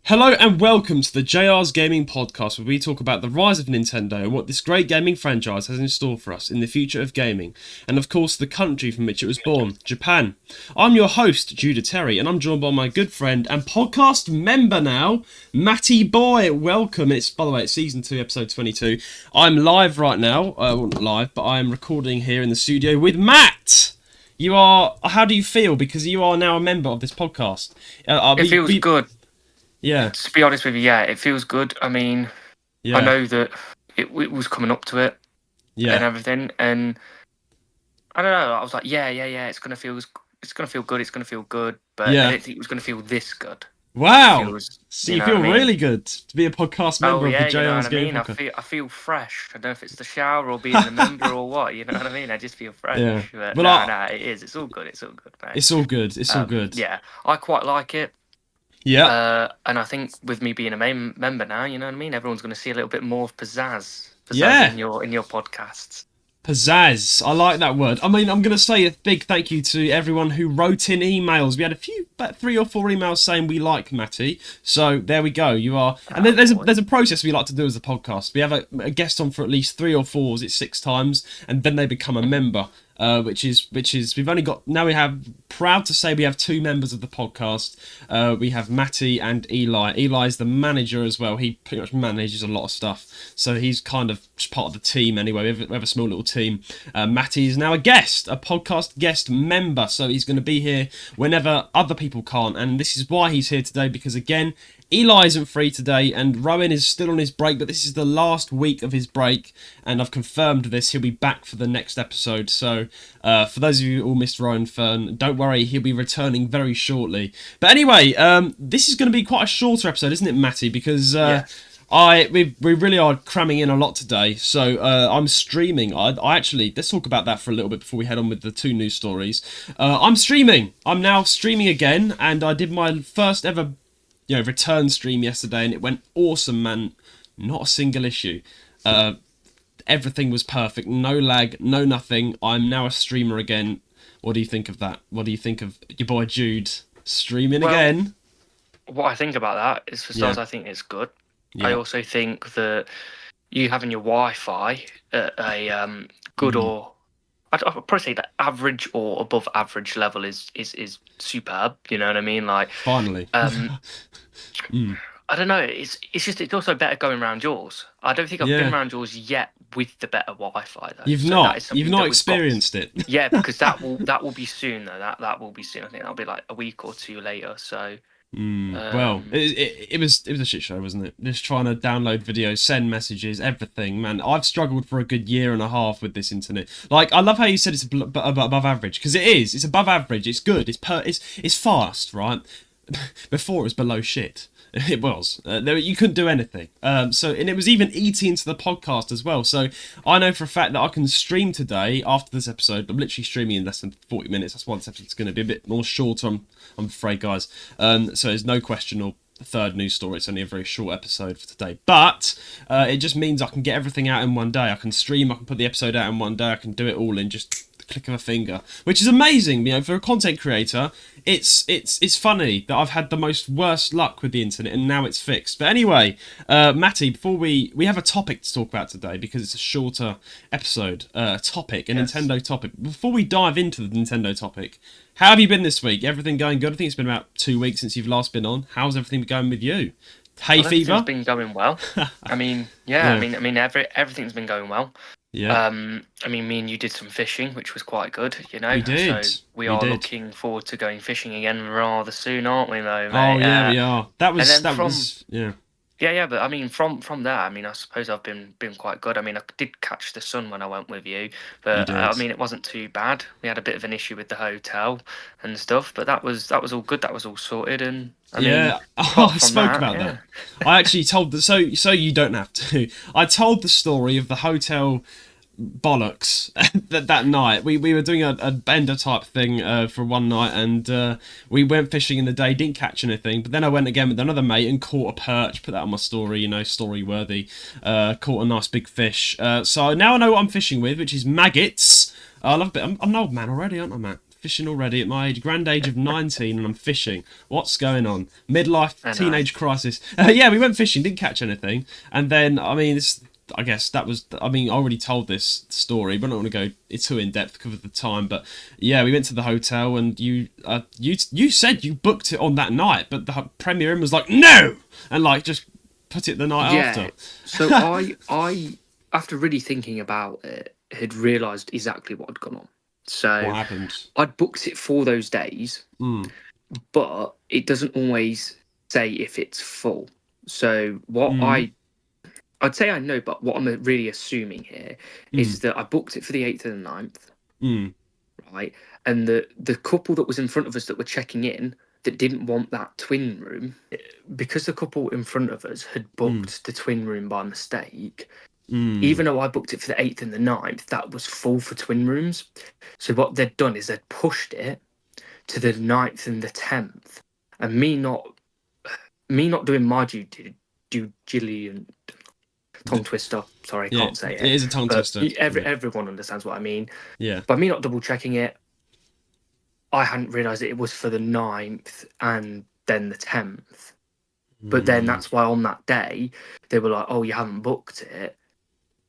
Hello and welcome to the JR's Gaming Podcast, where we talk about the rise of Nintendo and what this great gaming franchise has in store for us in the future of gaming, and of course the country from which it was born, Japan. I'm your host, Judah Terry, and I'm joined by my good friend and podcast member now, Matty Boi. Welcome. By the way, it's season 2, episode 22. I'm live right now. Well, not live, but I am recording here in the studio with Matt. How do you feel? Because you are now a member of this podcast. It feels good. Yeah. To be honest with you, yeah, it feels good. I mean, Yeah. I know that it was coming up to it and everything, and I don't know. I was like, yeah, it's gonna feel good. It's gonna feel good, but I didn't think it was gonna feel this good. Wow! So you feel really good to be a podcast member of the JR's you know what I Gaming mean? Podcast. I feel fresh. I don't know if it's the shower or being a member or what. You know what I mean? I just feel fresh. Yeah. But Well, no, it is. It's all good. It's all good, mate. It's all good. It's all good. Yeah, I quite like it. Yeah. And I think with me being a main member now, you know what I mean? Everyone's going to see a little bit more of pizzazz in your podcasts. Pizzazz. I like that word. I mean, I'm going to say a big thank you to everyone who wrote in emails. We had about 3 or 4 emails saying we like Matty. So there we go. You are. And there's a process we like to do as a podcast. We have a guest on for at least 3 or 4, it's 6 times, and then they become a member. Which is we've only got now. We have proud to say we have 2 members of the podcast. We have Matty and Eli. Eli's the manager as well. He pretty much manages a lot of stuff, so he's kind of just part of the team anyway. We have a small little team. Matty is now a podcast guest member, so he's going to be here whenever other people can't, and this is why he's here today, because again, Eli isn't free today, and Rowan is still on his break, but this is the last week of his break, and I've confirmed this. He'll be back for the next episode. So, for those of you who all missed Rowan Fern, don't worry, he'll be returning very shortly. But anyway, this is going to be quite a shorter episode, isn't it, Matty? Because we really are cramming in a lot today. So I'm streaming. I actually, let's talk about that for a little bit before we head on with the 2 news stories. I'm streaming. I'm now streaming again, and I did my first ever return stream yesterday, and it went awesome, man. Not a single issue. Everything was perfect. No lag, no nothing. I'm now a streamer again. What do you think of that? What do you think of your boy Jude streaming again? What I think about that is, for starters, I think it's good. Yeah. I also think that you having your Wi-Fi at a good or I'd probably say that average or above average level is superb. You know what I mean? Like, finally. I don't know. It's also better going around yours. I don't think I've been around yours yet with the better Wi-Fi though. You've not experienced it. Yeah, because that will be soon though. That will be soon. I think that'll be like a week or 2 later. So. Well, it was a shit show, wasn't it? Just trying to download videos, send messages, everything, man. I've struggled for a good year and a half with this internet. Like, I love how you said it's above average, because it is. It's above average. It's good. It's fast, right? Before it was below shit. It was. You couldn't do anything. And it was even eating into the podcast as well. So I know for a fact that I can stream today after this episode. I'm literally streaming in less than 40 minutes. That's why this episode's going to be a bit more shorter, I'm afraid, guys. So there's no question or third news story. It's only a very short episode for today. But it just means I can get everything out in one day. I can stream. I can put the episode out in one day. I can do it all in just click of a finger, which is amazing. For a content creator, it's funny that I've had the worst luck with the internet, and now it's fixed. But anyway, Matty, before we have a topic to talk about today, because it's a shorter episode, Nintendo topic. Before we dive into the Nintendo topic, how have you been this week? Everything going good? I think it's been about 2 weeks since you've last been on. How's everything been going with you? Fever? Everything's been going well. I mean, everything's been going well. Yeah. I mean, me and you did some fishing, which was quite good, We did. So we are looking forward to going fishing again rather soon, aren't we, though, mate? Oh yeah, we are. That was Yeah, but I mean, from there, I mean, I suppose I've been quite good. I mean, I did catch the sun when I went with you, but I mean, it wasn't too bad. We had a bit of an issue with the hotel and stuff, but that was all good. That was all sorted, and I spoke about that. I actually told so you don't have to. I told the story of the hotel bollocks that night. We were doing a bender type thing for one night, and we went fishing in the day, didn't catch anything, but then I went again with another mate and caught a perch. Put that on my story, story worthy. Caught a nice big fish. So now I know what I'm fishing with, which is maggots. I love it. I'm an old man already, aren't I, Matt? fishing already at my grand age of 19, and I'm fishing. What's going on? Midlife teenage crisis. Yeah, we went fishing, didn't catch anything, and then I guess that was. I already told this story, but I don't want to go too in depth because of the time. But yeah, we went to the hotel, and you said you booked it on that night, but the Premier Inn was like no, and like just put it the night after. So I after really thinking about it, had realised exactly what had gone on. So what happened? I'd booked it for those days, but it doesn't always say if it's full. So what I'd say I know, but what I'm really assuming here is that I booked it for the 8th and the 9th, right? And the couple that was in front of us that were checking in that didn't want that twin room, because the couple in front of us had booked the twin room by mistake, even though I booked it for the 8th and the 9th, that was full for twin rooms. So what they'd done is they'd pushed it to the 9th and the 10th, and me not doing my due diligence. Tongue twister. Sorry, I can't say it. It is a tongue twister. Everyone understands what I mean. Yeah. By me not double checking it, I hadn't realised that it was for the 9th and then the 10th. But then that's why on that day they were like, "Oh, you haven't booked it,"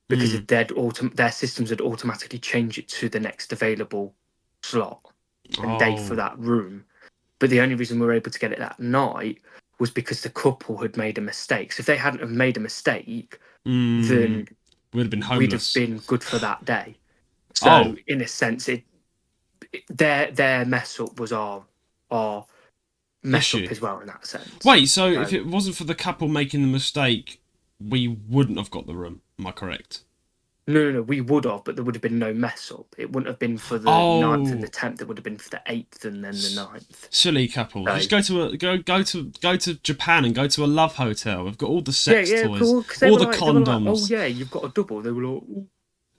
because their systems had automatically changed it to the next available slot and date for that room. But the only reason we were able to get it that night was because the couple had made a mistake. So if they hadn't have made a mistake, then we'd have been homeless. We'd have been good for that day. So in a sense, their mess up was our mess up as well in that sense. Wait, so if it wasn't for the couple making the mistake, we wouldn't have got the room. Am I correct? No, we would have, but there would have been no mess up. It wouldn't have been for the 9th and the 10th. It would have been for the 8th and then the 9th. Silly couple. Just go to Japan and go to a love hotel. We've got all the sex toys, all the condoms. Like, you've got a double. They were like,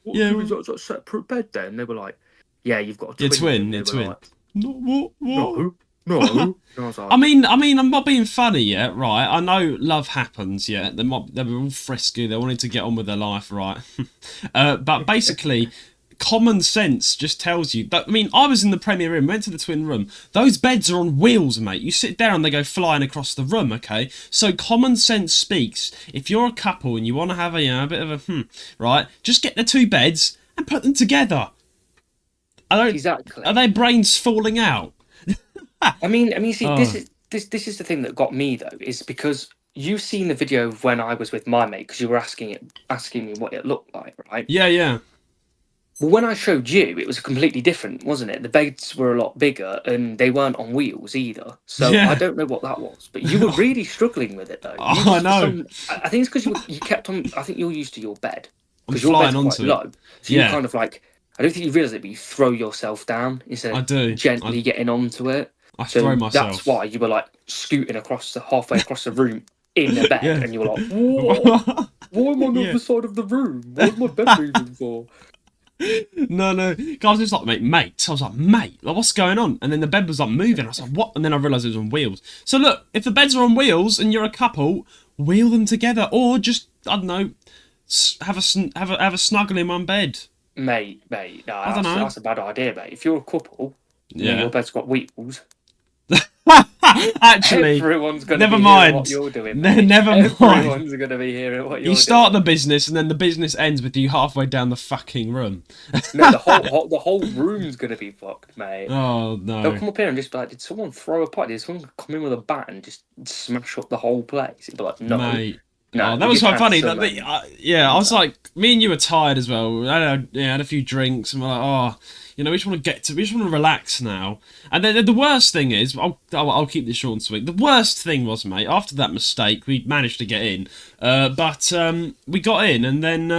is that a separate bed then? They were like, yeah, you've got a twin. You're twin. Like, what? No. I was like, I mean, I'm not being funny yet, right? I know love happens, yeah. They were all frisky. They wanted to get on with their life, right? But basically, common sense just tells you that. I mean, I was in the Premier Inn, went to the twin room. Those beds are on wheels, mate. You sit down, they go flying across the room. Okay, so common sense speaks. If you're a couple and you want to have a bit of a right, just get the two beds and put them together. Exactly. Are their brains falling out? I mean, see, this is the thing that got me though, is because you've seen the video of when I was with my mate, because you were asking me what it looked like, right? Yeah. Well, when I showed you, it was completely different, wasn't it? The beds were a lot bigger, and they weren't on wheels either. So I don't know what that was, but you were really struggling with it though. I know. I think it's because you kept on. I think you're used to your bed because your bed's quite low. So you kind of like. I don't think you realise it, but you throw yourself down instead of gently getting onto it. I throw myself. That's why you were like scooting halfway across the room in the bed, and you were like, "Whoa, why am I on the other side of the room? What's my bed moving for?" No. Guys, was like, mate. I was like, mate, what's going on? And then the bed was like moving. I was like, what? And then I realised it was on wheels. So look, if the beds are on wheels and you're a couple, wheel them together, or just I don't know, have a snuggle in one bed. Mate, no, that's a bad idea, mate. If you're a couple, and your bed's got wheels. Actually, everyone's going to be hearing what you're doing. Never mind. Everyone's going to be hearing what you're doing. You start the business, and then the business ends with you halfway down the fucking room. No, the whole room's going to be fucked, mate. Oh no! They'll come up here and just be like, "Did someone throw a party? Did someone come in with a bat and just smash up the whole place?" It'd be like, "No, mate." No, that was quite funny. I was like, me and you were tired as well. I had a few drinks, and we're like, we just want to relax now. And then the worst thing is, I'll keep this short and sweet. The worst thing was, mate, after that mistake, we managed to get in, but we got in, and then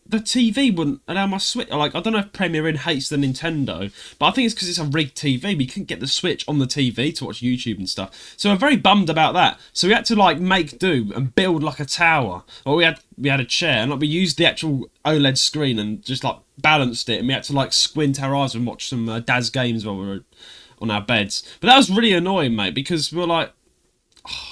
the TV wouldn't allow my Switch. Like, I don't know if Premier Inn hates the Nintendo, but I think it's because it's a rigged TV. We couldn't get the Switch on the TV to watch YouTube and stuff. So we're very bummed about that. So we had to like make do and build like a tower. Or we had a chair, and like we used the actual OLED screen and just like balanced it, and we had to like squint our eyes and watch some Daz games while we were on our beds. But that was really annoying, mate, because we're like,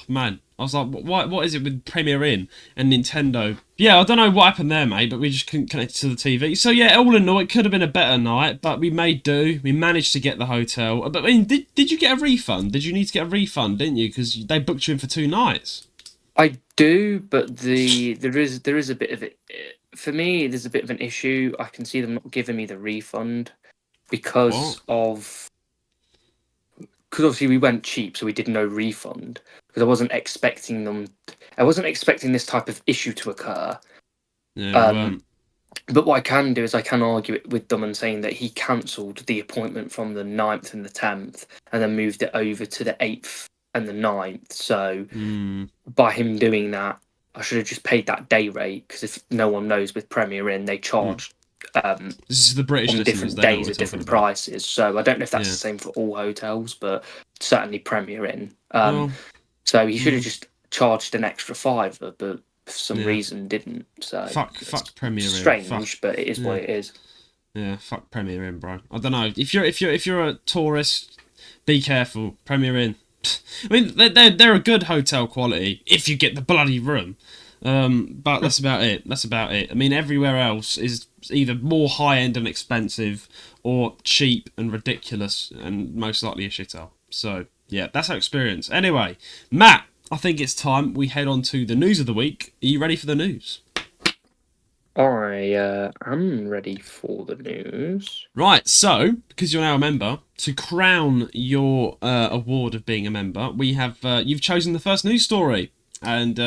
Man, I was like, what is it with Premier Inn and Nintendo? Yeah, I don't know what happened there, mate, but we just couldn't connect it to the TV. So yeah, all in all, it could have been a better night, but we made do. We managed to get the hotel. But I mean, did you get a refund? Did you need to get a refund, didn't you? Because they booked you in for 2 nights. I do, but there is a bit of it. For me, there's a bit of an issue. I can see them not giving me the refund because obviously we went cheap, so we did no refund. Because I wasn't expecting them. I wasn't expecting this type of issue to occur. Yeah, But what I can do is I can argue it with them and saying that he cancelled the appointment from the 9th and the 10th and then moved it over to the 8th and the 9th. So by him doing that, I should have just paid that day rate, because if no one knows, with Premier Inn, they charge this is the British on different days at different prices. So I don't know if that's the same for all hotels, but certainly Premier Inn. So he should have just charged an extra £5, but for some reason didn't. So fuck Premier Inn. Strange, but it is what it is. Yeah, fuck Premier Inn, bro. I don't know. If you're a tourist, be careful. Premier Inn. I mean, they're a good hotel quality if you get the bloody room. But that's about it. I mean, everywhere else is either more high end and expensive, or cheap and ridiculous, and most likely a shithole. So yeah, that's our experience. Anyway, Matt, I think it's time we head on to the news of the week. Are you ready for the news? I am ready for the news. Right, so, because you're now a member, to crown your award of being a member, we have you've chosen the first news story, and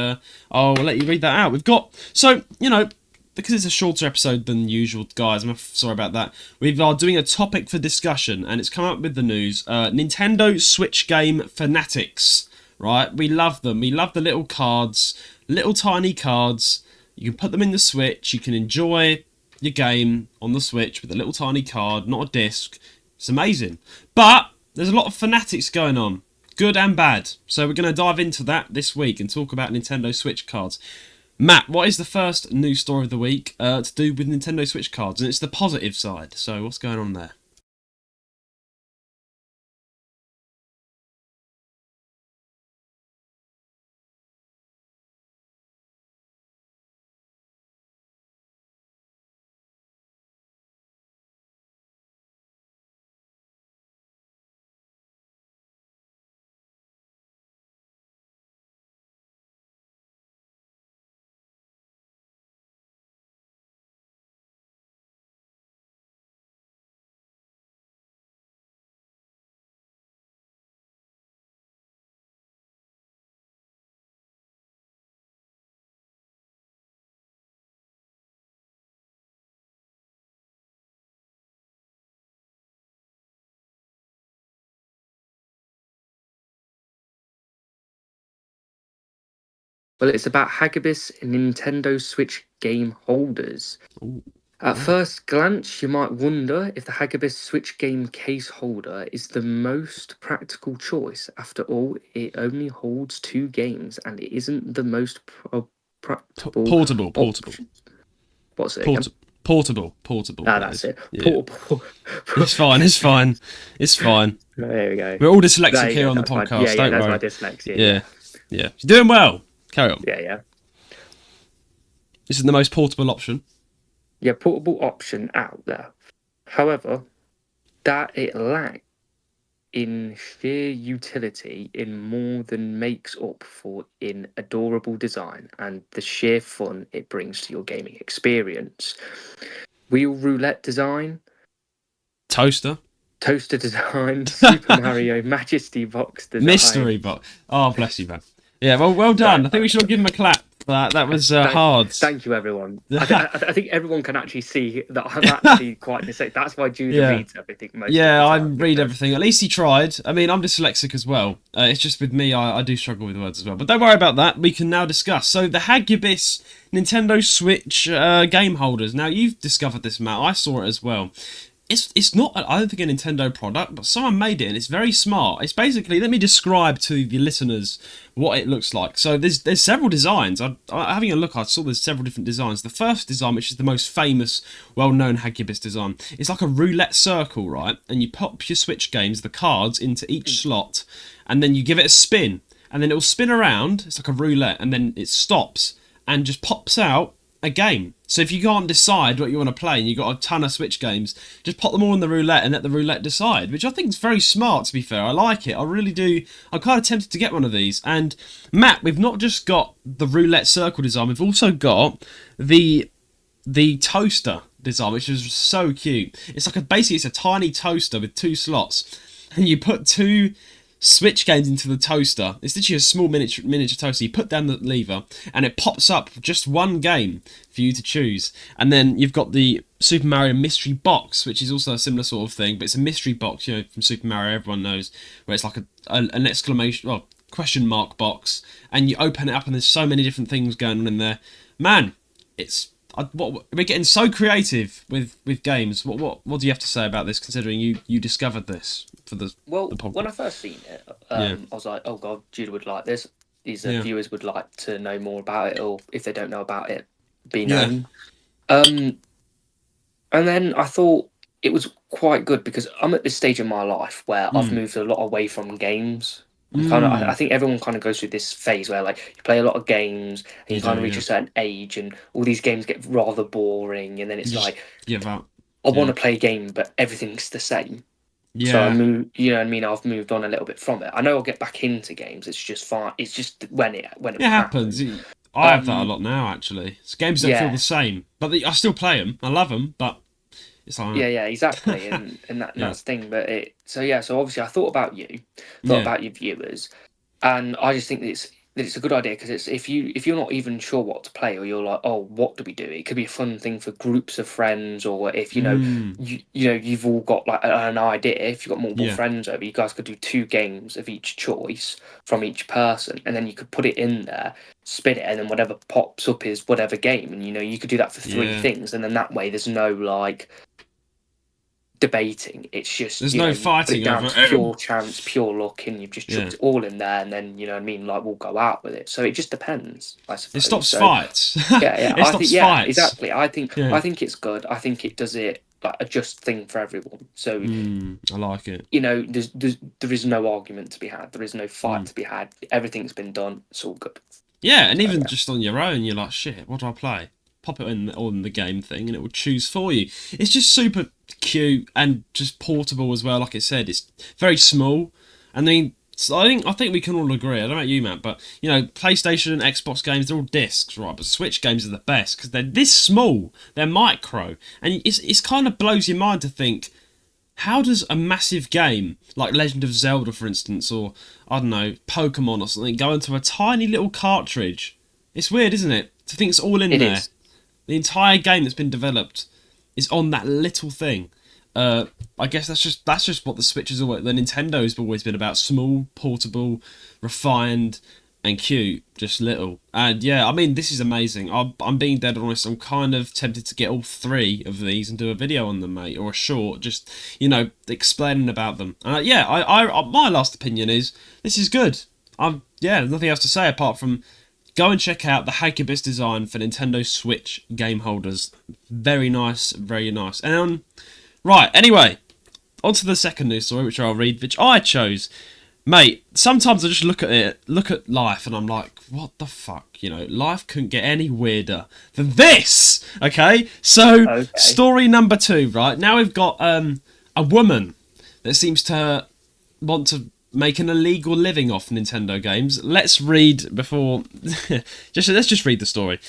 I'll let you read that out. We've got, so, you know, because it's a shorter episode than usual, guys, I'm sorry about that, we are doing a topic for discussion, and it's come up with the news, Nintendo Switch game Fanatics, right? We love them. We love the little cards, little tiny cards. You can put them in the Switch, you can enjoy your game on the Switch with a little tiny card, not a disc. It's amazing. But there's a lot of Fanatics going on, good and bad. So we're going to dive into that this week and talk about Nintendo Switch cards. Matt, what is the first news story of the week to do with Nintendo Switch cards? And it's the positive side, so what's going on there? Well, it's about Hagibis and Nintendo Switch game holders. Ooh. At first glance, you might wonder if the Hagibis Switch game case holder is the most practical choice. After all, it only holds 2 games, and it isn't the most practical. Portable. What's it again? Portable. Ah, that's it. Yeah. Portable. It's fine. There we go. We're all dyslexic here on the podcast. That's worry. my dyslexia. Yeah. You're doing well. Carry on. Yeah. This is the most portable option. Yeah, portable option out there. However, that it lacks in sheer utility in more than makes up for in adorable design and the sheer fun it brings to your gaming experience. Wheel roulette design. Toaster design. Super Mario Majesty box design. Mystery box. Oh, bless you, man. Yeah, well done. I think we should give him a clap for that. That was hard. Thank you, everyone. I think everyone can actually see that I'm actually quite dyslexic. That's why Judah reads everything most of the time. I read everything. At least he tried. I mean, I'm dyslexic as well. It's just with me, I do struggle with words as well. But don't worry about that. We can now discuss. So, the Hagibis Nintendo Switch game holders. Now, you've discovered this, Matt. I saw it as well. It's not, I don't think, a Nintendo product, but someone made it, and it's very smart. It's basically, let me describe to the listeners what it looks like. So there's several designs. Having a look, I saw there's several different designs. The first design, which is the most famous, well-known Hagibis design, it's like a roulette circle, right? And you pop your Switch games, the cards, into each slot, and then you give it a spin. and then it'll spin around. It's like a roulette, and then it stops and just pops out a game. So if you can't decide what you want to play and you've got a ton of Switch games, just pop them all in the roulette and let the roulette decide, which I think is very smart, to be fair. I like it. I really do. I'm kind of tempted to get one of these. And Matt, we've not just got the roulette circle design, we've also got the toaster design, which is so cute. It's like basically it's a tiny toaster with 2 slots, and you put 2 Switch games into the toaster. It's literally a small miniature toaster. You put down the lever and it pops up just one game for you to choose. And then you've got the Super Mario mystery box, which is also a similar sort of thing, but it's a mystery box, you know, from Super Mario, everyone knows, where it's like an exclamation, well, question mark box, and you open it up and there's so many different things going on in there. Man, we're getting so creative with games. What do you have to say about this, considering you discovered this for the podcast? When I first seen it, I was like, oh god, Judah would like this. These viewers would like to know more about it, or if they don't know about it, be known. And then I thought it was quite good because I'm at this stage in my life where I've moved a lot away from games. I think everyone kind of goes through this phase where like you play a lot of games and you kind of reach a certain age and all these games get rather boring, and then it's like I want to play a game but everything's the same. Yeah. So I move, you know what I mean? I've moved on a little bit from it. I know I'll get back into games. It's just fine. It's just when it happens. I have that a lot now, actually. So games don't feel the same, but I still play them. I love them, but it's like exactly, and that's the thing. But so obviously I thought about about your viewers, and I just think that it's a good idea because it's if you're not even sure what to play, or you're like, oh, what do we do? It could be a fun thing for groups of friends, or if you've all got like an idea. If you've got multiple friends over, you guys could do 2 games of each choice from each person, and then you could put it in there, spin it, and then whatever pops up is whatever game, and you could do that for 3 things, and then that way there's no like debating. It's just there's no fighting over it. Pure chance, pure luck, and you've just chucked it all in there, and then like we'll go out with it. So it just depends, I suppose. It stops fights. It stops fights. Exactly. I think it's good. I think it does it like a just thing for everyone. So I like it. There is no argument to be had. There is no fight to be had. Everything's been done. It's all good. Yeah, and even just on your own, you're like, shit, what do I play? Pop it on the game thing and it will choose for you. It's just super cute and just portable as well. Like I said, it's very small. And then I think we can all agree. I don't know about you, Matt, but PlayStation and Xbox games, they're all discs, right? But Switch games are the best because they're this small. They're micro, and it's kind of blows your mind to think, how does a massive game like Legend of Zelda, for instance, or I don't know, Pokemon or something, go into a tiny little cartridge? It's weird, isn't it? To think it's all in there. Is. The entire game that's been developed is on that little thing. I guess that's just what the Switch is always. The Nintendo's always been about: small, portable, refined, and cute. Just little. And yeah, I mean, this is amazing. I'm being dead honest. I'm kind of tempted to get all 3 of these and do a video on them, mate, or a short, just explaining about them. I my last opinion is this is good. There's nothing else to say apart from, go and check out the Hagibis design for Nintendo Switch game holders. Very nice, very nice. And right, anyway, on to the second news story, which I'll read, which I chose. Mate, sometimes I just look at life, and I'm like, what the fuck? Life couldn't get any weirder than this. Okay, so story number 2. Right now, we've got a woman that seems to want to make an illegal living off Nintendo games. Let's read before. Let's just read the story.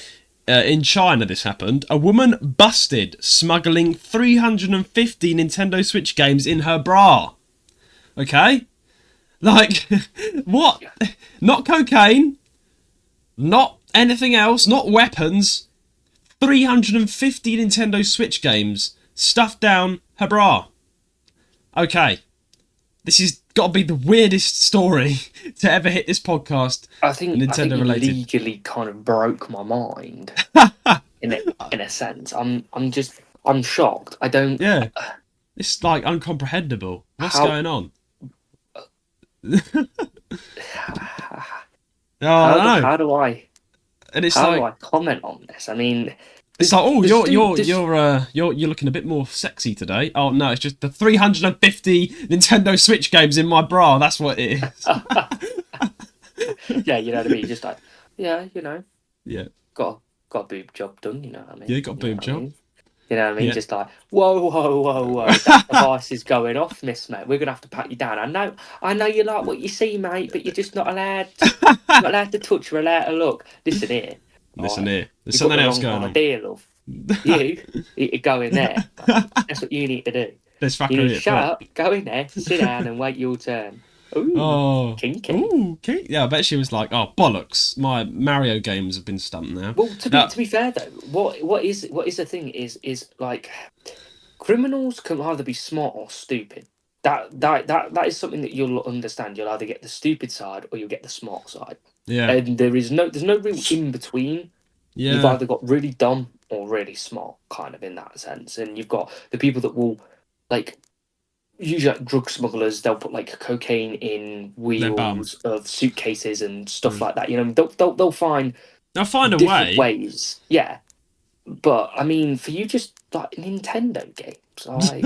In China, this happened. A woman busted smuggling 350 Nintendo Switch games in her bra. Okay, like what? Not cocaine, not anything else, not weapons. 350 Nintendo Switch games stuffed down her bra. Okay. This has got to be the weirdest story to ever hit this podcast. I think legally kind of broke my mind in a sense. I'm shocked. I don't. Yeah, it's like incomprehensible. What's going on? How do I? And it's how do I comment on this? I mean. It's like, oh, you're looking a bit more sexy today. Oh no, it's just the 350 Nintendo Switch games in my bra. That's what it is. Yeah, you know what I mean. Just like, yeah, you know, Yeah. got a boob job done. You know what I mean? Yeah, got a boob job. You know what I mean? Yeah. Just like, whoa, that device is going off, miss, mate. We're gonna have to pat you down. I know you like what you see, mate, but you're just not allowed to touch or allowed to look. Listen here. Listen here. There's You got something the else wrong going on. idea, love. You need to go in there. That's what you need to do. There's You need fuckery to at shut foot. up, go in there, sit down, and wait your turn. Ooh, Oh. kinky. Ooh, okay. Yeah, I bet she was like, oh, bollocks. My Mario games have been stumped now. Well, to be fair though, what is the thing is like criminals can either be smart or stupid. That is something that you'll understand. You'll either get the stupid side or you'll get the smart side. Yeah. And there's no real in between. You've Yeah. either got really dumb or really smart, kind of in that sense. And you've got the people that will like usually like drug smugglers. They'll put like cocaine in wheels of suitcases and stuff like that. You know, they'll find They'll find a different way. ways. Yeah, but I mean, for you, just like Nintendo games, like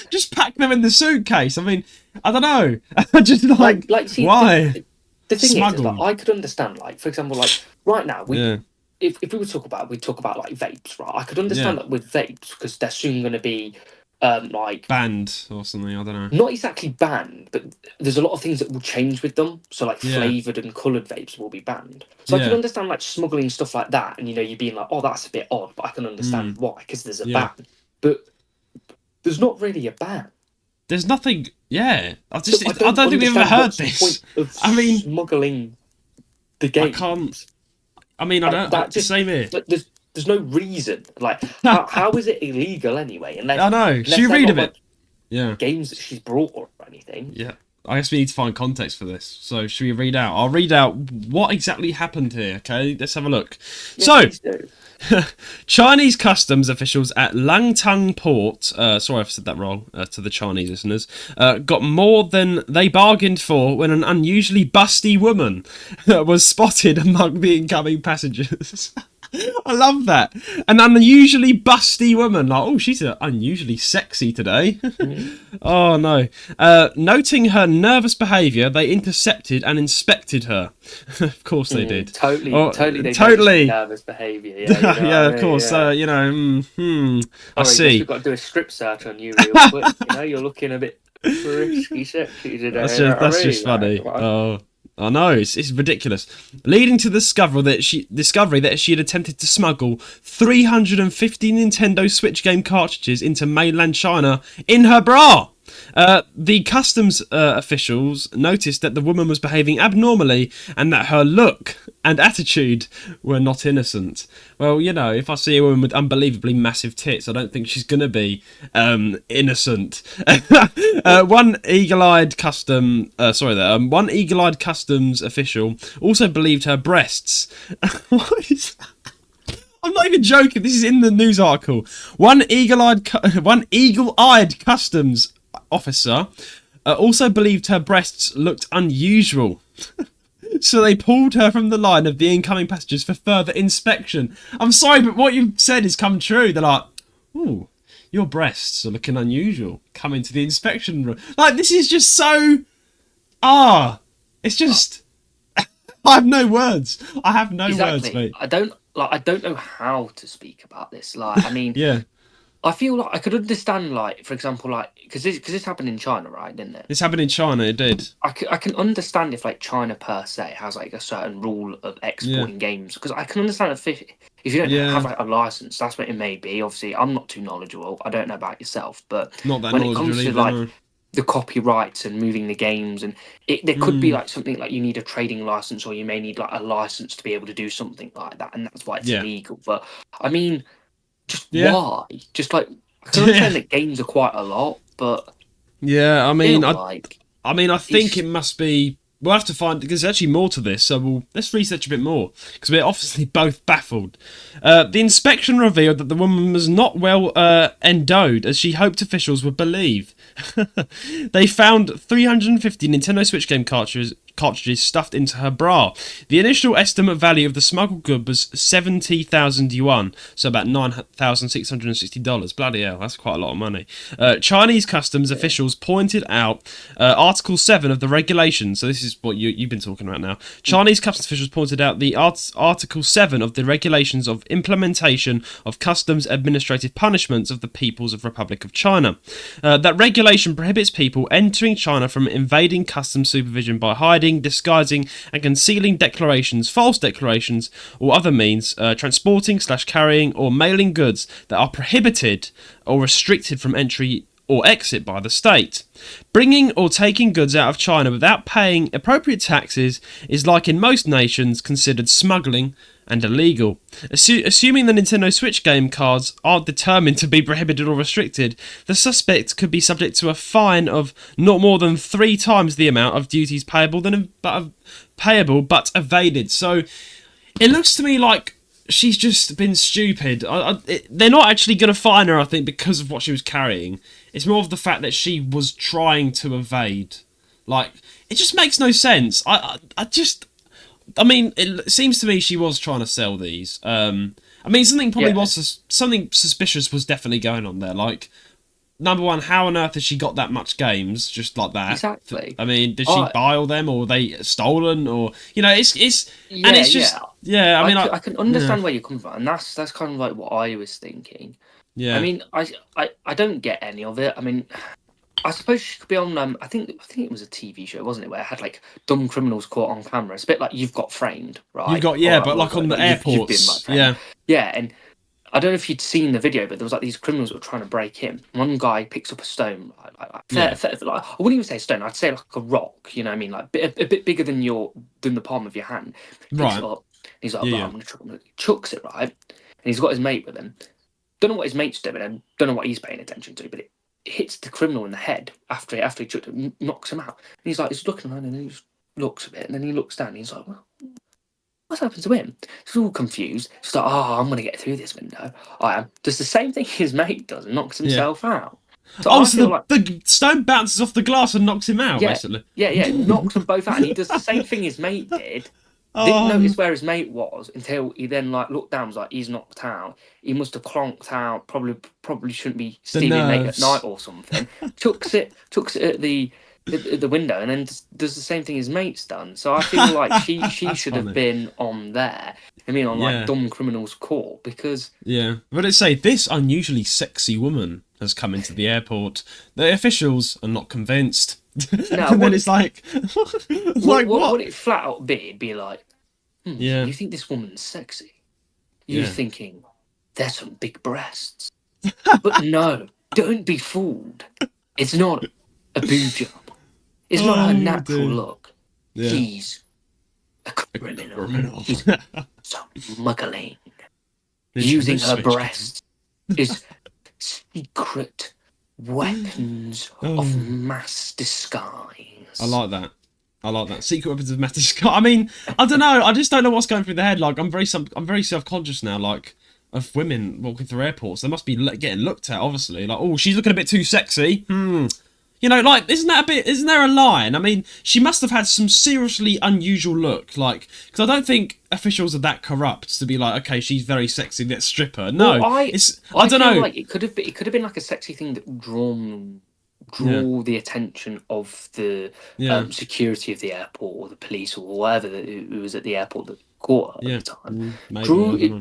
Just pack them in the suitcase. I mean, I don't know. Just like see, why? The thing is, Smuggled. like, I could understand, like, for example, like right now, Yeah. if we would talk about, we'd talk about like vapes, right? I could understand that with vapes because they're soon going to be like Banned or something. I don't know. not exactly banned, but there's a lot of things that will change with them. So like flavored and colored vapes will be banned. So I can understand like smuggling stuff like that, and you know, you being like, oh, that's a bit odd, but I can understand why because there's a ban. But there's not really a ban. There's nothing. Yeah, I don't think we've ever understand heard what's the this. point of I mean, smuggling the game. I can't. I mean, I don't. That just, same here. Like, there's no reason. Like, how is it illegal anyway? Unless I know. Should you read a bit? Like, games that she's brought or anything. Yeah. I guess we need to find context for this. So, should we read out? I'll read out what exactly happened here. Okay, let's have a look. Yeah, so, Chinese customs officials at Langtang Port, sorry if I said that wrong to the Chinese listeners, got more than they bargained for when an unusually busty woman was spotted among the incoming passengers. I love that. An unusually busty woman. Like, oh, she's unusually sexy today. Oh, no. Noting her nervous behaviour, they intercepted and inspected her. Of course they did. Totally. Nervous behaviour. Yeah, you know yeah, of course. Yeah. You know, I see. We've got to do a strip search on you real quick. You know, you're looking a bit frisky, sexy today. That's just funny. Oh. I know, it's ridiculous. Leading to the discovery that she had attempted to smuggle 350 Nintendo Switch game cartridges into mainland China in her bra. The customs officials noticed that the woman was behaving abnormally and that her look and attitude were not innocent. Well, you know, if I see a woman with unbelievably massive tits, I don't think she's going to be innocent. One eagle-eyed customs official also believed her breasts. What is that? I'm not even joking. This is in the news article. One eagle-eyed customs officer also believed her breasts looked unusual. So they pulled her from the line of the incoming passengers for further inspection. I'm sorry, but what you've said has come true. They're like, ooh, your breasts are looking unusual. Come into the inspection room. Like, this is just so... it's just... I have no words. I have no words, mate. I don't know how to speak about this. Like, I mean... Yeah. I feel like I could understand, like, for example, like, because this happened in China, right? Didn't it? This happened in China. It did. I can understand if like China per se has like a certain rule of exporting games, because I can understand if you don't have like a license, that's what it may be. Obviously, I'm not too knowledgeable. I don't know about yourself, but not that when it comes to like no. the copyrights and moving the games, and there could be like something like you need a trading license, or you may need like a license to be able to do something like that, and that's why it's illegal. But I mean. Why? Just like I can understand that games are quite a lot, but I mean, I think it's... it must be. We'll have to find because there's actually more to this, so let's research a bit more because we're obviously both baffled. The inspection revealed that the woman was not well endowed, as she hoped officials would believe. They found 350 Nintendo Switch game cartridges cartridges stuffed into her bra. The initial estimate value of the smuggled good was 70,000 yuan, so about $9,660. Bloody hell, that's quite a lot of money. Chinese customs officials pointed out Article 7 of the regulations, so this is what you've been talking about now. Chinese customs officials pointed out the Article 7 of the regulations of implementation of customs administrative punishments of the People's Republic of China. That regulation prohibits people entering China from invading customs supervision by hiding, disguising and concealing declarations, false declarations or other means, transporting/carrying or mailing goods that are prohibited or restricted from entry or exit by the state. Bringing or taking goods out of China without paying appropriate taxes is, like in most nations, considered smuggling and illegal. Assuming the Nintendo Switch game cards aren't determined to be prohibited or restricted, the suspect could be subject to a fine of not more than 3 times the amount of duties payable but evaded. So it looks to me like she's just been stupid. They're not actually going to fine her, I think, because of what she was carrying. It's more of the fact that she was trying to evade. Like, it just makes no sense. I mean, it seems to me she was trying to sell these. I mean, something suspicious was definitely going on there. Like, number one, how on earth has she got that much games just like that? Exactly. I mean, did she buy all them, or were they stolen, or it's just. I mean, I can understand where you're coming from, and that's kind of like what I was thinking. Yeah. I mean, I don't get any of it. I mean, I suppose she could be on. I think it was a TV show, wasn't it, where it had like dumb criminals caught on camera. It's a bit like You've Got Framed, right? But like on the airports. Yeah, and I don't know if you'd seen the video, but there was like these criminals that were trying to break in. One guy picks up a stone, like I wouldn't even say a stone. I'd say like a rock. You know what I mean? Like a bit bigger than the palm of your hand. Picks it up. He's like, I'm gonna chuck him. Chucks it, right? And he's got his mate with him. Don't know what his mate's doing, and don't know what he's paying attention to, but it hits the criminal in the head after he chucked it, knocks him out. And he's looking around, and he just looks a bit, and then he looks down, and he's like, well, what's happened to him? He's all confused. He's like, I'm going to get through this window. I am. Does the same thing his mate does and knocks himself out. So the stone bounces off the glass and knocks him out, basically. Yeah, knocks them both out. And he does the same thing his mate did. Didn't notice where his mate was until he then looked down, was like, he's knocked out. He must have clonked out. Probably shouldn't be stealing late at night or something. chucks it at the window, and then does the same thing his mate's done. So I feel like she should have been on there. I mean, on like dumb criminals court, because But it say this unusually sexy woman has come into the airport. The officials are not convinced. Then it's like, what would it flat out be? It'd be like, you think this woman's sexy? You're thinking there's some big breasts, but no, don't be fooled. It's not a boob job. It's not her natural look. He's a criminal. He's smuggling. Using her breasts is secret weapons of mass disguise. I like that. Secret weapons of mass disguise. I mean, I don't know. I just don't know what's going through their head. Like, I'm very self-conscious now. Like, of women walking through airports, they must be getting looked at. Obviously, like, oh, she's looking a bit too sexy. You know, like, isn't there a line? I mean, she must have had some seriously unusual look, like, because I don't think officials are that corrupt to be like, okay, she's very sexy, let's strip her. No, well, I don't know. Like it could have been like a sexy thing that draw the attention of the security of the airport or the police or whoever who was at the airport that caught her at the time.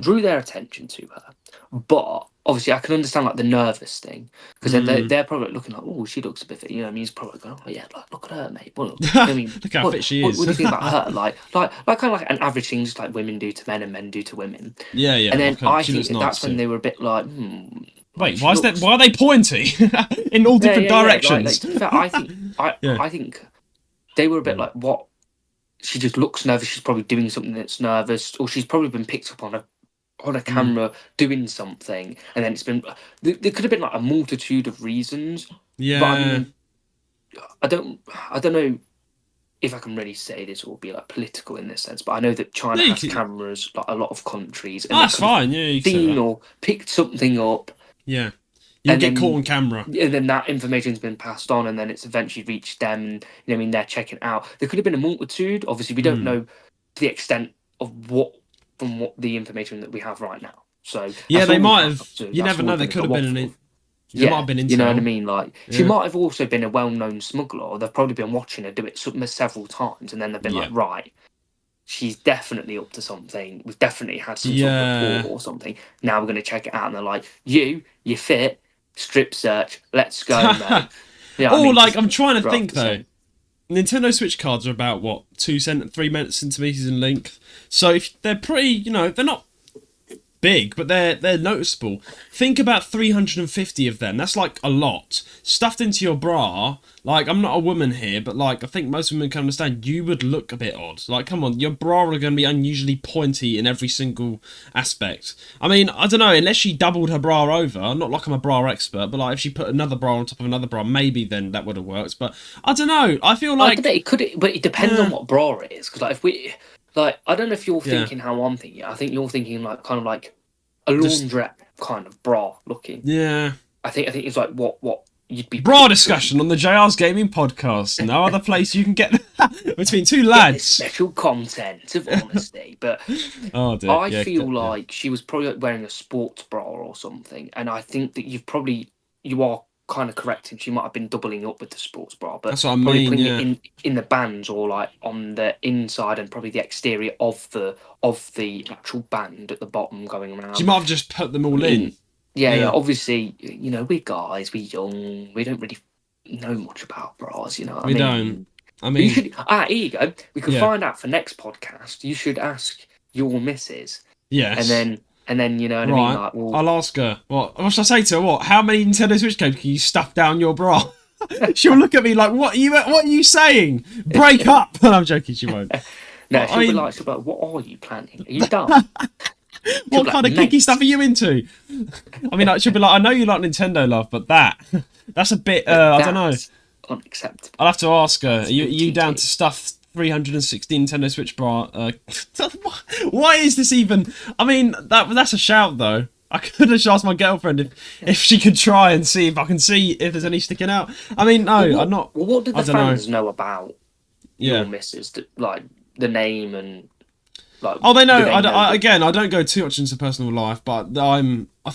Drew their attention to her, but obviously I can understand like the nervous thing, because they're probably looking like, oh, she looks a bit fit, you know. I mean, he's probably going, oh yeah, like, look at her, mate. Well, I mean, look how fit she is. What do you think about her? Like kind of like an average thing, just like women do to men and men do to women. Yeah. And then I think that's when they were a bit like, wait, why are they pointy in all different directions? I think they were a bit like, what? She just looks nervous. She's probably doing something that's nervous, or she's probably been picked up on a camera doing something, and then it's been. There could have been like a multitude of reasons. Yeah. But I mean, I don't know if I can really say this or be like political in this sense, but I know that China has cameras, like a lot of countries. And that's fine. Yeah, you seen or picked something up. Yeah. You'll get caught on camera. And then that information's been passed on, and then it's eventually reached them, and I mean, they're checking it out. There could have been a multitude. Obviously, we don't know to the extent of what the information that we have right now. So yeah, they might have. You never know. There could have been an. Yeah, might have been intel. You know what I mean? Like, she might have also been a well-known smuggler. They've probably been watching her do it several times, and then they've been like, right, she's definitely up to something. We've definitely had some sort of report or something. Now we're going to check it out, and they're like, you're fit, strip search, let's go, mate. Yeah, like, I'm trying to think, though. Nintendo Switch cards are about, 3 centimeters in length. So if they're pretty, they're not big, but they're noticeable. Think about 350 of them. That's like a lot stuffed into your bra. Like, I'm not a woman here, but like, I think most women can understand. You would look a bit odd. Like, come on, your bra are going to be unusually pointy in every single aspect. I mean, I don't know, unless she doubled her bra over. Not like I'm a bra expert, but like if she put another bra on top of another bra, maybe then that would have worked. But I don't know. I feel like but it depends on what bra it is. Because like if we. Like, I don't know if you're thinking how I'm thinking. I think you're thinking like kind of like a laundrette kind of bra looking. Yeah. I think it's like what you'd be. Bra discussion on the JR's Gaming Podcast. No other place you can get between two lads. Special content of honesty, but oh dear. I feel like she was probably wearing a sports bra or something, and I think that you are kind of correct, and she might have been doubling up with the sports bra, but that's what I mean, putting it in the bands or like on the inside and probably the exterior of the actual band at the bottom going around. She might have just put them all in. Yeah. Obviously, we're guys, we're young, we don't really know much about bras. We don't. I mean, you should. Here you go. We could find out for next podcast. You should ask your missus. Yes. And then, you know what I mean? Like, well, I'll ask her. What should I say to her? How many Nintendo Switch games can you stuff down your bra? She'll look at me like, what are you saying? Break up! I'm joking, she won't. No, she'll be like, what are you planning? Are you dumb? What kind of kicky stuff are you into? I mean, she'll be like, I know you like Nintendo, love, but that's a bit, I don't know. Unacceptable. I'll have to ask her. Are you down to stuff 316 Nintendo Switch bra? Why is this even? I mean, that's a shout though. I could have asked my girlfriend if she could try and see if I can see if there's any sticking out. I mean, no, I'm not. Well, what did the fans know about your missus? Like the name and like. Oh, they know. I don't go too much into personal life, but I'm not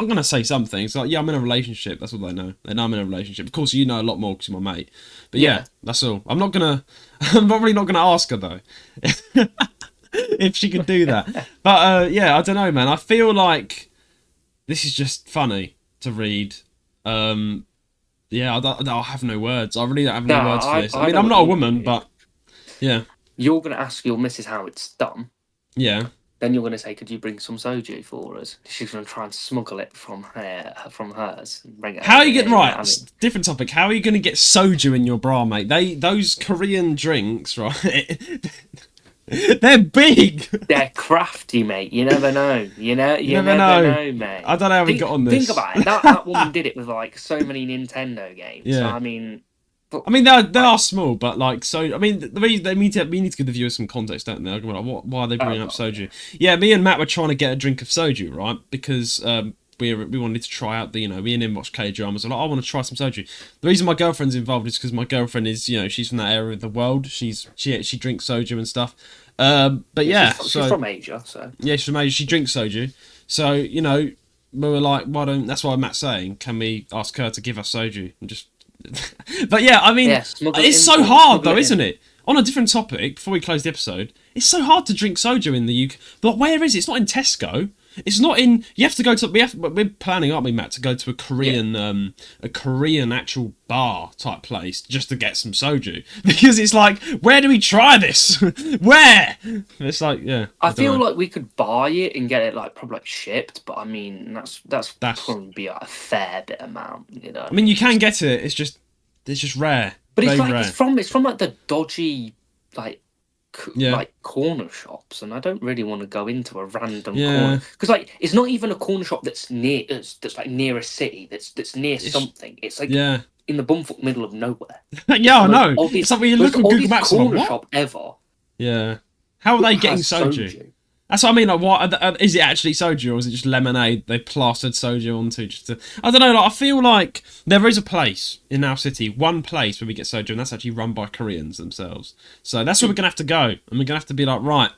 gonna say something. It's like, I'm in a relationship. That's all they know. They know I'm in a relationship. Of course, you know a lot more because you're my mate. But yeah, that's all. I'm probably not gonna ask her though, if she could do that. But I don't know, man. I feel like this is just funny to read. I have no words. I really don't have no words for this. I mean, I'm not a woman, but yeah. You're gonna ask your missus how it's done. Yeah. Then you're going to say, could you bring some soju for us? She's going to try and smuggle it from hers. And bring it. How are you getting different topic. How are you going to get soju in your bra, mate? Those Korean drinks, right? They're big. They're crafty, mate. You never know. You never know, mate. I don't know how we got on this. Think about it. That woman did it with like so many Nintendo games. Yeah. So, I mean, they are small, but like, so I mean, we need to give the viewers some context, don't they? Like, why are they bringing up soju? Yeah, me and Matt were trying to get a drink of soju, right? Because we wanted to try out me and him watched K-dramas. I want to try some soju. The reason my girlfriend's involved is because my girlfriend is, she's from that area of the world. She drinks soju and stuff. But yeah, she's from Asia, so yeah, she's from Asia. She drinks soju, so we were like, that's why Matt's saying, can we ask her to give us soju and just. But yeah, I mean, it's so hard though, isn't it? On a different topic, before we close the episode, it's so hard to drink soju in the UK. But where is it? It's not in Tesco. It's not in. You have to go to. We're planning, aren't we, Matt, to go to a Korean actual bar type place just to get some soju, because it's like, where do we try this? Where? It's like, I feel like we could buy it and get it probably shipped, but I mean that's probably be a fair bit amount, I mean, you can get it. It's just rare. But it's from like the dodgy corner shops, and I don't really want to go into a random corner, because it's not even a corner shop that's near near a city, that's near something. It's like in the bumfuck middle of nowhere. Yeah, I know. It's like when you look on Google Maps, corner shop ever. Yeah. How are they getting soju? That's what I mean. Like, what is it actually soju, or is it just lemonade they plastered soju onto? I don't know. Like, I feel like there is a place in our city, one place where we get soju, and that's actually run by Koreans themselves. So that's where we're gonna have to go, and we're gonna have to be like, right,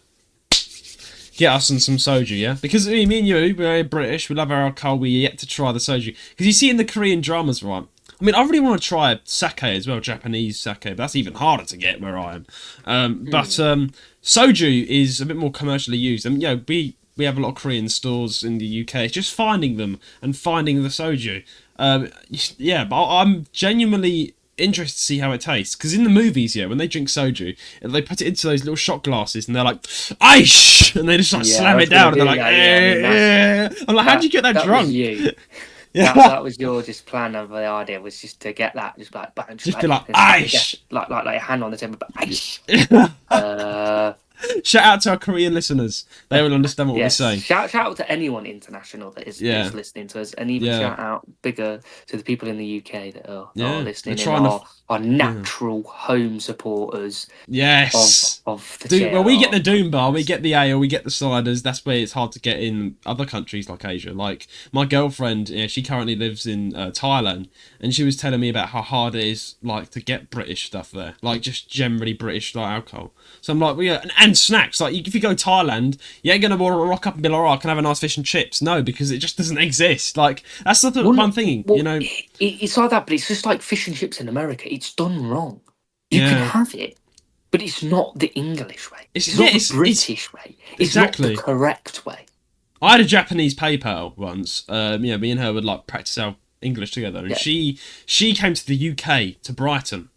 get us some soju, yeah? Because me and you, we're British, we love our alcohol, we're yet to try the soju. Because you see in the Korean dramas, right? I mean, I really want to try sake as well, Japanese sake, but that's even harder to get where I am. But soju is a bit more commercially used. And, we have a lot of Korean stores in the UK. It's just finding them and finding the soju. But I'm genuinely interested to see how it tastes. Because in the movies, when they drink soju, they put it into those little shot glasses and they're like, "Aish!" And they just like slam it down and they're like, I'm like, how'd you get that drunk? Yeah, that was your just plan of the idea, was just to get that, just like, just be like, "Aish!" like a hand on the table, but aish. Shout out to our Korean listeners; they will understand what we're saying. Shout out to anyone international that is listening to us, and even shout out bigger to the people in the UK that are listening. Our natural home supporters. Yes. Of the well, we get the Doom Bar, we get the ale, we get the ciders. That's where it's hard to get in other countries like Asia. Like my girlfriend, she currently lives in Thailand, and she was telling me about how hard it is like to get British stuff there, like just generally British like alcohol. So I'm like, and snacks. Like if you go to Thailand, you ain't gonna rock up and be like, "Oh, I can have a nice fish and chips." No, because it just doesn't exist. Like that's the one thing, It's like that, but it's just like fish and chips in America. It's done wrong. You can have it, but it's not the English way. It's not the British way. It's exactly not the correct way. I had a Japanese PayPal once. Me and her would like practice our English together, and she came to the UK, to Brighton.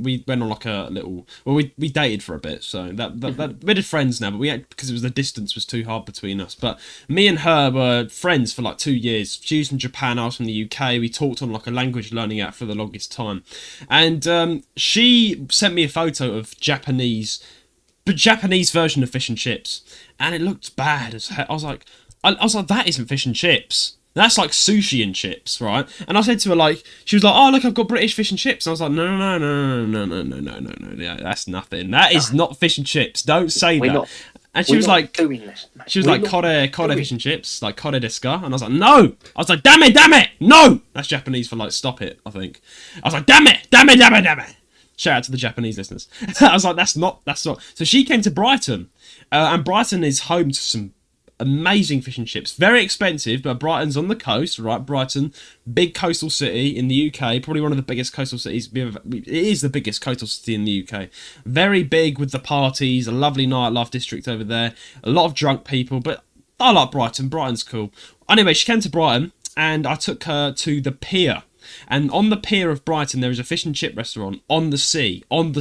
We went on like a little. Well, we dated for a bit, so that we're friends now. But because it was the distance was too hard between us. But me and her were friends for like 2 years. She was from Japan, I was from the UK. We talked on like a language learning app for the longest time, and she sent me a photo of Japanese version of fish and chips, and it looked bad as hell. I was like, that isn't fish and chips. That's like sushi and chips, right? And I said to her, like, she was like, "Oh, look, I've got British fish and chips." And I was like, no, yeah, that's nothing. That is not fish and chips. Don't say that. And she was like, "Kore fish and chips, like kore desu ka?" And I was like, "No." I was like, damn it, no. That's Japanese for like, stop it, I think. I was like, damn it. Shout out to the Japanese listeners. I was like, that's not. So she came to Brighton, and Brighton is home to some amazing fish and chips. Very expensive, but Brighton's on the coast, right? Brighton, big coastal city in the UK, probably one of the biggest coastal cities. It is the biggest coastal city in the UK. Very big with the parties, a lovely nightlife district over there, a lot of drunk people, but I like Brighton. Brighton's cool. Anyway, she came to Brighton, and I took her to the pier. And on the pier of Brighton, there is a fish and chip restaurant on the sea, and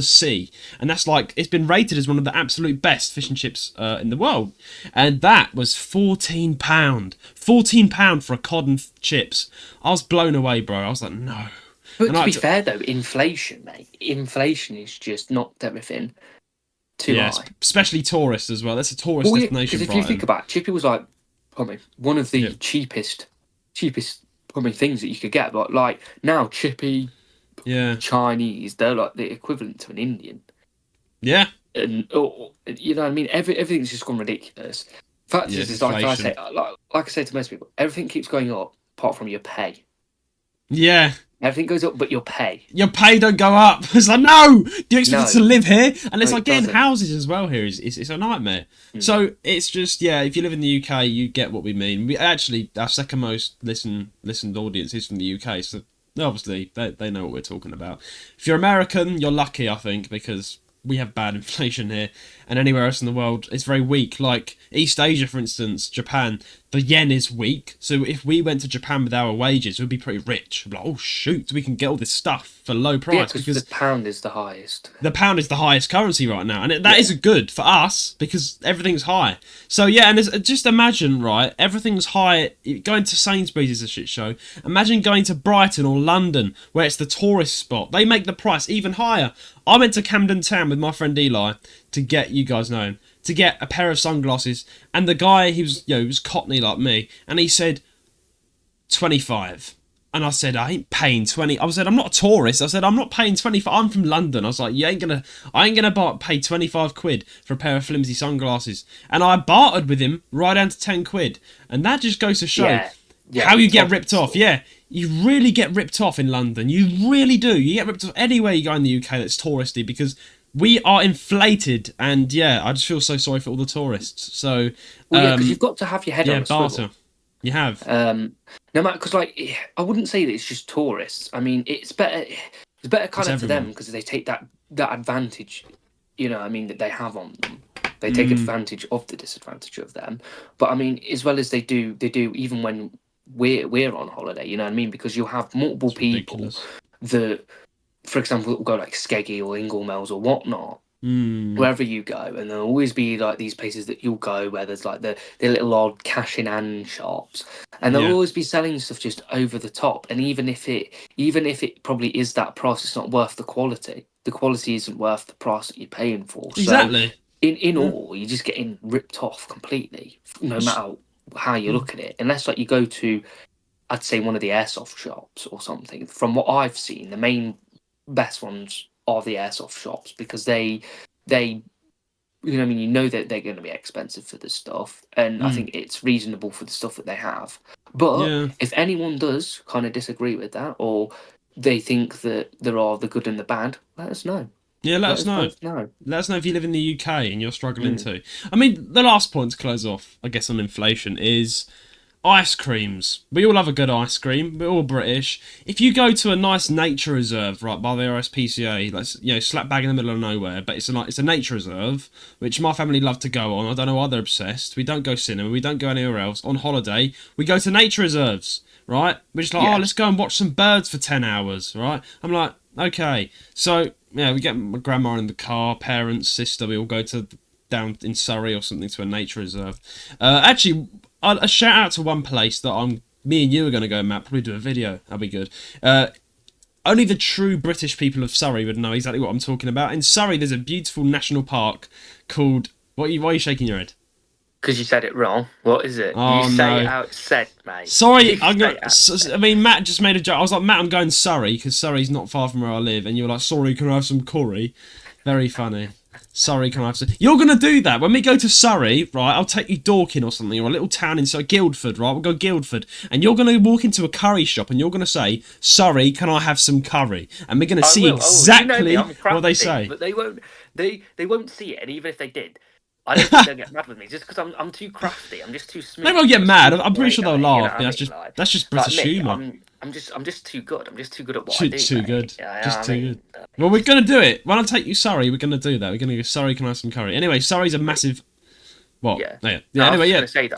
that's like, it's been rated as one of the absolute best fish and chips in the world. And that was £14 for a cod and chips. I was blown away, bro. I was like, no. But to be fair though, inflation, mate. Inflation is just knocked everything too high. Especially tourists as well. That's a tourist destination. Because if you think about it, Chippy was like probably one of the cheapest probably things that you could get, but like now Chippy, Chinese, they're like the equivalent to an Indian. Yeah. And you know what I mean? Everything's just gone ridiculous. Fact is like I say to most people, everything keeps going up apart from your pay. Yeah. Everything goes up, but your pay don't go up. It's like, no, do you expect us to live here? And it's like getting houses as well here. It's a nightmare. So it's just, if you live in the UK, you get what we mean. We actually, our second most listened audience is from the UK, so obviously they know what we're talking about. If you're American, you're lucky, I think, because we have bad inflation here, and anywhere else in the world it's very weak. Like East Asia, for instance, Japan, the yen is weak, so if we went to Japan with our wages, we'd be pretty rich. We'd be like, oh shoot, we can get all this stuff for low price, because the pound is the highest. The pound is the highest currency right now, and that is good for us because everything's high. So and just imagine, right, everything's high. Going to Sainsbury's is a shit show. Imagine going to Brighton or London, where it's the tourist spot. They make the price even higher. I went to Camden Town with my friend Eli to get, you guys know him, to get a pair of sunglasses, and the guy, he was was Cockney like me, and he said 25. And I said, I ain't paying 20. I said, I'm not a tourist. I said, I'm not paying 25. I'm from London. I was like, I ain't gonna pay 25 quid for a pair of flimsy sunglasses. And I bartered with him right down to 10 quid. And that just goes to show how you get ripped off. Yeah, you really get ripped off in London. You really do. You get ripped off anywhere you go in the UK that's touristy because we are inflated. And yeah, I just feel so sorry for all the tourists. So, because you've got to have your head on a barter. swivel. You have. No matter, because like I wouldn't say that it's just tourists. I mean, it's better kind of to them because they take that advantage, you know. I mean, that they have on them. They take advantage of the disadvantage of them. But I mean, as well as they do even when we're on holiday. You know what I mean? Because you'll have multiple people that, for example, will go like Skeggy or Inglemells or whatnot. Wherever you go, and there'll always be like these places that you'll go where there's like the little odd cash in hand shops, and they'll always be selling stuff just over the top. And even if it probably is that price, it's not worth the quality. The quality isn't worth the price that you're paying for. Exactly. So in all, you're just getting ripped off completely, no matter how you look at it. Unless like you go to, I'd say one of the airsoft shops or something. From what I've seen, the main best ones are the airsoft shops because they you know what I mean, you know that they're going to be expensive for this stuff, and I think it's reasonable for the stuff that they have. But if anyone does kind of disagree with that, or they think that there are the good and the bad, let us know. Yeah, let us know. Let us know if you live in the UK and you're struggling too. I mean, the last point to close off, I guess, on inflation is ice creams. We all love a good ice cream. We're all British. If you go to a nice nature reserve, right, by the RSPCA, like, slap bag in the middle of nowhere, but it's a nature reserve, which my family love to go on. I don't know why they're obsessed. We don't go cinema. We don't go anywhere else. On holiday, we go to nature reserves, right? We're just like, let's go and watch some birds for 10 hours, right? I'm like, okay. So, yeah, we get my grandma in the car, parents, sister, we all go to down in Surrey or something to a nature reserve. Actually, a shout out to one place that me and you are going to go, Matt. Probably do a video. That'll be good. Only the true British people of Surrey would know exactly what I'm talking about. In Surrey, there's a beautiful national park called. Why are you shaking your head? Because you said it wrong. What is it? Oh, you say it out said, mate. Sorry, I mean, Matt just made a joke. I was like, Matt, I'm going Surrey because Surrey's not far from where I live, and you're like, sorry, can I have some curry? Very funny. Surrey, can I have some... You're going to do that. When we go to Surrey, right, I'll take you Dorking or something, or a little town in Guildford, right? We'll go Guildford. And you're going to walk into a curry shop and you're going to say, sorry, can I have some curry? And we're going to see exactly what they say. But they won't see it, and even if they did, I don't think they'll get mad with me just because I'm too crafty. I'm just too smooth. They won't get mad. I'm pretty sure they'll laugh. You know, that's just British humour. I'm just too good. I'm just too good at what I do. Too good. Well, we're gonna do it. When I take you Surrey, we're gonna do that. We're gonna go Surrey. Can I have some curry? Anyway, Surrey's a massive. What? Yeah. Anyway, I was gonna say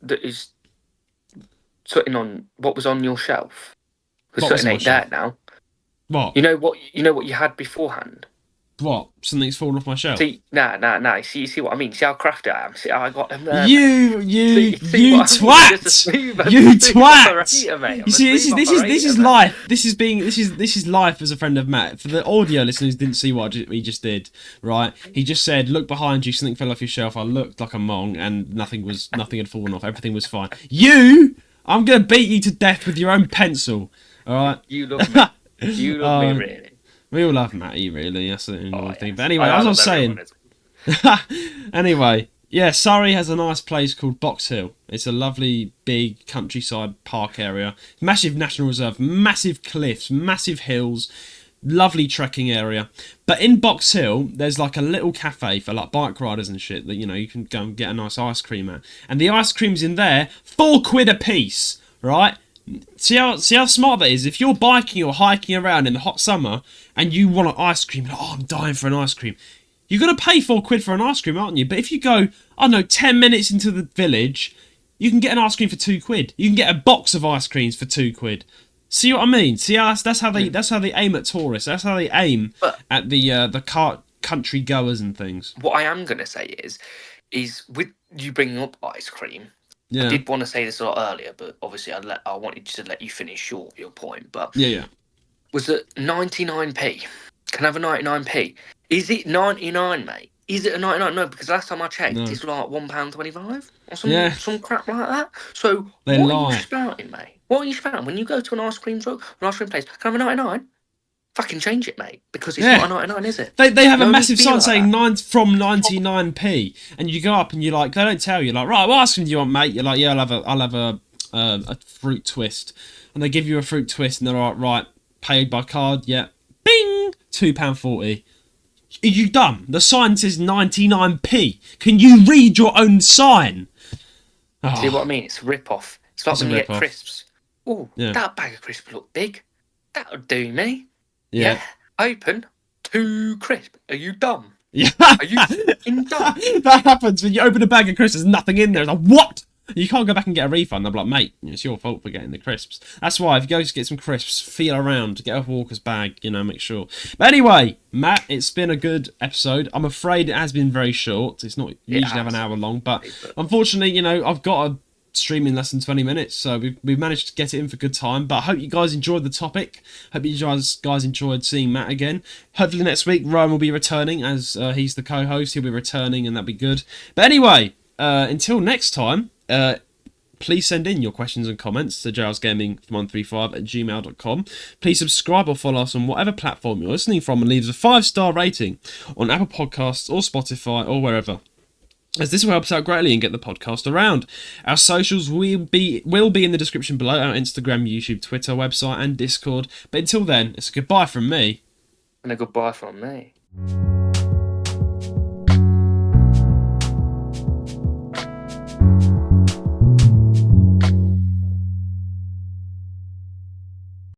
that is something on what was on your shelf. Because something ain't there now. What? You know what you had beforehand. What? Something's fallen off my shelf? See, nah. See what I mean? See how crafty I am? See how I got them there? You twat! You twat! You see, this is life. This is life as a friend of Matt. For the audio listeners who didn't see what we just did, right? He just said, "Look behind you. Something fell off your shelf." I looked like a mong, and nothing had fallen off. Everything was fine. I'm gonna beat you to death with your own pencil. All right? You love me. You love me, really. We all love Matty, really. That's the annoying thing. But anyway, as I was saying. Anyway, yeah, Surrey has a nice place called Box Hill. It's a lovely, big countryside park area. Massive national reserve, massive cliffs, massive hills, lovely trekking area. But in Box Hill, there's like a little cafe for like bike riders and shit that, you know, you can go and get a nice ice cream at. And the ice cream's in there, £4 a piece, right? See how smart that is? If you're biking or hiking around in the hot summer and you want an ice cream, like, I'm dying for an ice cream, you're going to pay £4 for an ice cream, aren't you? But if you go, 10 minutes into the village, you can get an ice cream for £2. You can get a box of ice creams for £2. See what I mean? See how that's how they aim at tourists. That's how they aim at the country goers and things. What I am going to say is with you bringing up ice cream. Yeah. I did want to say this a lot earlier, but obviously I wanted to let you finish your point. But yeah. Was it 99p? Can I have a 99p? Is it 99, mate? Is it a 99? No, because last time I checked, it's like £1.25 or some crap like that. So they what lie. are you spouting, mate? What are you spending? When you go to an ice cream truck, an ice cream place, can I have a 99? Fucking change it, mate, because it's not a 99, is it? They have a massive sign like saying 99p, and you go up and you're like, they don't tell you, like, right, what ice cream do you want, mate? You're like, yeah, I'll have a fruit twist, and they give you a fruit twist, and they're like, right, paid by card, yeah, bing, £2.40. Are you dumb? The sign says 99p. Can you read your own sign? Oh. See what I mean? It's a rip-off. It's like when you get crisps. Oh, that bag of crisps look big. That'll do me. Yeah. Open. 2 crisp. Are you dumb? Yeah. Are you fucking dumb? That happens when you open a bag of crisps. There's nothing in there. It's like, what? You can't go back and get a refund. They'll be like, mate, it's your fault for getting the crisps. That's why if you go to get some crisps, feel around, get a Walker's bag, make sure. But anyway, Matt, it's been a good episode. I'm afraid it has been very short. It's not usually have an hour long, but unfortunately, I've got a streaming less than 20 minutes, so we've managed to get it in for good time. But I hope you guys enjoyed the topic. Hope you guys enjoyed seeing Matt again. Hopefully next week Ryan will be returning, as he's the co-host. He'll be returning, and that'll be good. But anyway, until next time, please send in your questions and comments to jailsgaming135@gmail.com. Please subscribe or follow us on whatever platform you're listening from, and leave us a 5-star rating on Apple Podcasts or Spotify or wherever, as this will help us out greatly and get the podcast around. Our socials will be in the description below: our Instagram, YouTube, Twitter, website and Discord. But until then, it's a goodbye from me. And a goodbye from me.